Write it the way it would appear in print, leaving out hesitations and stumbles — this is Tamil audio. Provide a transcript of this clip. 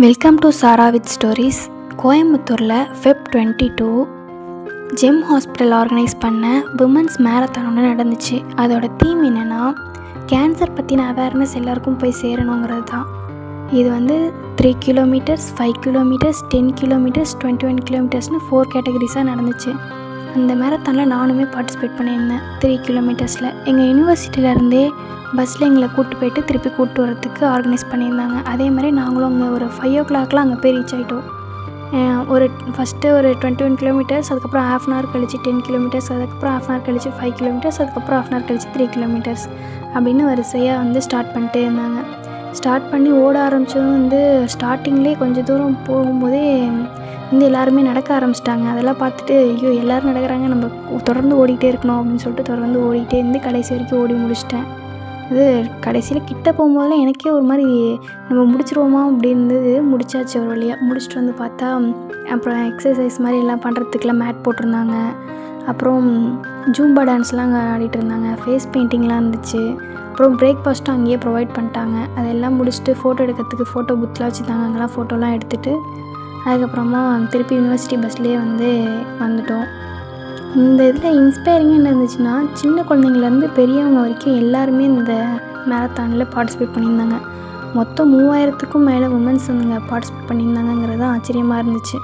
Welcome to Sara with stories. கோயம்புத்தூரில் ஃபெப் 22 ஜெம் ஹாஸ்பிட்டல் ஆர்கனைஸ் பண்ண விமன்ஸ் மேரத்தான் ஒன்று நடந்துச்சு. அதோட தீம் என்னென்னா, கேன்சர் பற்றின அவேர்னஸ் எல்லாருக்கும் போய் சேரணுங்கிறது தான். இது 3 கிலோமீட்டர்ஸ், 5 கிலோமீட்டர்ஸ், 10 கிலோமீட்டர்ஸ், 21 கிலோமீட்டர்ஸ்னு 4 கேட்டகரிஸாக நடந்துச்சு. அந்த மேரத்தானில் நானுமே பார்ட்டிசிபேட் பண்ணியிருந்தேன். 3 கிலோமீட்டர்ஸில் எங்கள் யூனிவர்சிட்டியிலேருந்தே பஸ்ஸில் எங்களை கூப்பிட்டு போயிட்டு திருப்பி கூப்பிட்டு வரத்துக்கு ஆர்கனைஸ் பண்ணியிருந்தாங்க. அதே மாதிரி நாங்களும் அங்கே ஒரு 5 o'clockலாம் அங்கே போய் ரீச் ஆகிட்டோம். ஃபஸ்ட்டு ஒரு 21 கிலோமீட்டர்ஸ், அதுக்கப்புறம் ½ hour கழிச்சு 10 கிலோமீட்டர்ஸ், அதுக்கப்புறம் ½ hour கழிச்சு 5 கிலோமீட்டர்ஸ், அதுக்கப்புறம் ½ hour கழிச்சு 3 கிலோமீட்டர்ஸ் அப்படின்னு வரிசையாக ஸ்டார்ட் பண்ணிட்டே இருந்தாங்க. ஸ்டார்ட் பண்ணி ஓட ஆரம்பித்ததும் ஸ்டார்டிங்லேயே கொஞ்சம் தூரம் போகும்போதே எல்லாருமே நடக்க ஆரம்பிச்சிட்டாங்க. அதெல்லாம் பார்த்துட்டு, ஐயோ எல்லோரும் நடக்கிறாங்க, நம்ம தொடர்ந்து ஓடிக்கிட்டே இருக்கணும் அப்படின்னு சொல்லிட்டு தொடர்ந்து ஓடிக்கிட்டே இருந்து கடைசி வரைக்கும் ஓடி முடிச்சிட்டேன். கடைசியில் கிட்ட போகும்போதெல்லாம் எனக்கே ஒரு மாதிரி நம்ம முடிச்சிருவோமா அப்படி இருந்தது. முடிச்சாச்சு ஒரு வழியாக. முடிச்சுட்டு பார்த்தா அப்புறம் எக்ஸசைஸ் மாதிரி எல்லாம் பண்ணுறதுக்கெலாம் மேட் போட்டிருந்தாங்க. அப்புறம் ஜூம்பா டான்ஸ்லாம் அங்கே ஆடிட்டு இருந்தாங்க. ஃபேஸ் பெயிண்டிங்லாம் இருந்துச்சு. அப்புறம் பிரேக்ஃபாஸ்ட்டும் அங்கேயே ப்ரொவைட் பண்ணிட்டாங்க. அதெல்லாம் முடிச்சுட்டு ஃபோட்டோ எடுக்கிறதுக்கு ஃபோட்டோ புத்லாம் வச்சுருந்தாங்க. அங்கெல்லாம் ஃபோட்டோலாம் எடுத்துகிட்டு அதுக்கப்புறமா திருப்பி யூனிவர்சிட்டி பஸ்லேயே வந்துட்டோம். இந்த இதில் இன்ஸ்பைரிங்காக என்ன இருந்துச்சுன்னா, சின்ன குழந்தைங்கள்லேருந்து பெரியவங்க வரைக்கும் எல்லாருமே இந்த மேரத்தானில் பார்ட்டிசிபேட் பண்ணியிருந்தாங்க. மொத்தம் 3000க்கும் மேலே உமன்ஸ் பார்ட்டிசிபேட் பண்ணியிருந்தாங்கங்கிறது தான் ஆச்சரியமாக இருந்துச்சு.